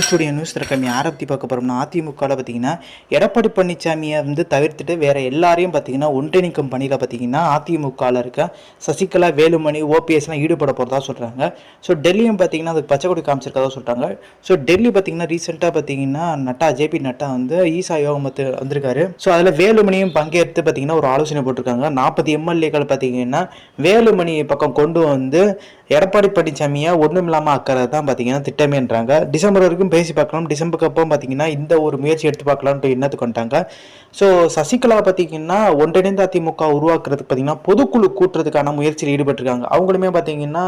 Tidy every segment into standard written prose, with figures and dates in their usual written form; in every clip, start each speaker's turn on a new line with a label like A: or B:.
A: Studio news திறக்கம் யாரை பற்றி பார்க்க போகிறோம்னா அதிமுகவில் பார்த்தீங்கன்னா எடப்பாடி பழனிசாமியை தவிர்த்துட்டு வேற எல்லாரையும் பார்த்தீங்கன்னா ஒன்றிணைக்கும் பணியில் பார்த்தீங்கன்னா அதிமுகவில் இருக்க சசிகலா வேலுமணி ஓபிஎஸ்லாம் ஈடுபட போகிறதா சொல்கிறாங்க. ஸோ டெல்லியும் பார்த்தீங்கன்னா அதுக்கு பச்சை கொடி காமிச்சிருக்கதா சொல்கிறாங்க. ஸோ டெல்லி பார்த்தீங்கன்னா ரீசெண்டாக பார்த்தீங்கன்னா ஜேபி நட்டா ஈசா யோகம் வந்திருக்காரு. ஸோ அதில் வேலுமணியும் பங்கேற்று பார்த்தீங்கன்னா ஒரு ஆலோசனை போட்டிருக்காங்க. 40 எம்எல்ஏக்கள் பார்த்தீங்கன்னா வேலுமணி பக்கம் கொண்டு வந்து எடப்பாடி பழனிசாமியை ஒன்றும் இல்லாமல் ஆக்கிறது தான் பார்த்தீங்கன்னா திட்டமேன்றாங்க. டிசம்பர் வரைக்கும் பேசி பார்க்கலாம். டிசம்பருக்கு அப்புறம் பார்த்தீங்கன்னா இந்த ஒரு முயற்சி எடுத்து பார்க்கலான்ட்டு எண்ணத்துக்கு வந்துட்டாங்க. ஸோ சசிகலா பார்த்தீங்கன்னா ஒன்றிணைந்த அதிமுக உருவாக்குறதுக்கு பார்த்தீங்கன்னா பொதுக்குழு கூட்டுறதுக்கான முயற்சியில் ஈடுபட்டிருக்காங்க. அவங்களுமே பார்த்தீங்கன்னா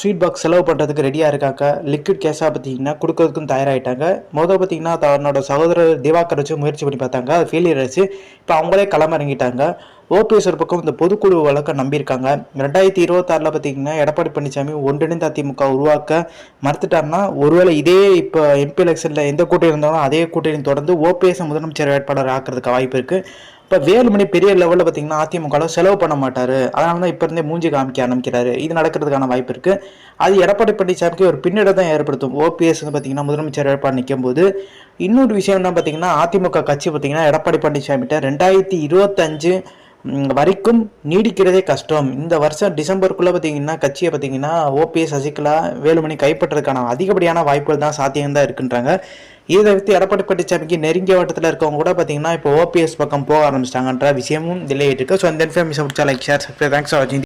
A: ஸ்வீட் பாக்ஸ் செலவு பண்ணுறதுக்கு ரெடியாக இருக்காங்க. லிக்விட் கேஸாக பார்த்தீங்கன்னா கொடுக்கறதுக்கும் தயாராகிட்டாங்க. முதல் பார்த்தீங்கன்னா தன்னோட சகோதரர் திவாகர் வச்சு முயற்சி பண்ணி பார்த்தாங்க. அது ஃபெயிலியர் ஆச்சு. இப்போ அவங்களே களமிறங்கிட்டாங்க. ஓபிஎஸ் ஒரு பக்கம் இந்த பொதுக்குழு வழக்க நம்பியிருக்காங்க. 2026 பார்த்தீங்கன்னா எடப்பாடி பழனிசாமி ஒன்றிணைந்த அதிமுக உருவாக்க மறுத்துட்டாருன்னா ஒருவேளை இதே இப்போ எம்பி எலெக்ஷனில் எந்த கூட்டணி இருந்தாலும் அதே கூட்டணி தொடர்ந்து ஓபிஎஸ் முதலமைச்சர் வேட்பாளர் ஆக்கிறதுக்கு வாய்ப்பு இருக்குது. இப்போ வேலுமணி பெரிய லெவலில் பார்த்தீங்கன்னா அதிமுகவில் செலவு பண்ண மாட்டார். அதனால தான் இப்போ இருந்தே மூஞ்சி காமிக்க ஆரம்பிக்கிறாரு. இது நடக்கிறதுக்கான வாய்ப்பு இருக்குது. அது எடப்பாடி பழனிசாமிக்கு ஒரு பின்னடை தான் ஏற்படுத்தும். ஓபிஎஸ் பார்த்தீங்கன்னா முதலமைச்சர் வேட்பாளர் நிற்கும் போது இன்னொரு விஷயம் என்ன பார்த்தீங்கன்னா அதிமுக கட்சி பார்த்தீங்கன்னா எடப்பாடி பழனிசாமிகிட்ட 2025 வரைக்கும் நீடிக்கிறதே கஷ்டம். இந்த வருஷம் டிசம்பருக்குள்ளே பார்த்தீங்கன்னா கட்சியை பார்த்தீங்கன்னா ஓபிஎஸ் சசிகலா வேலுமணி கைப்பற்றதுக்கான அதிகப்படியான வாய்ப்புகள் தான் சாத்தியம்தான் இருக்குன்றாங்க. இதை வைத்து எடப்பாடி பழனிசாமிக்கு நெருங்கிய வட்டத்தில் இருக்கவங்க கூட பார்த்தீங்கன்னா இப்போ ஓபிஎஸ் பக்கம் போக ஆரம்பிச்சிட்டாங்கன்ற விஷயமும் இதில் இருக்கு. ஸோ இந்த இன்ஃபர்மேஷன் பிடிச்சா like share subscribe. Thanks for வாட்சிங்.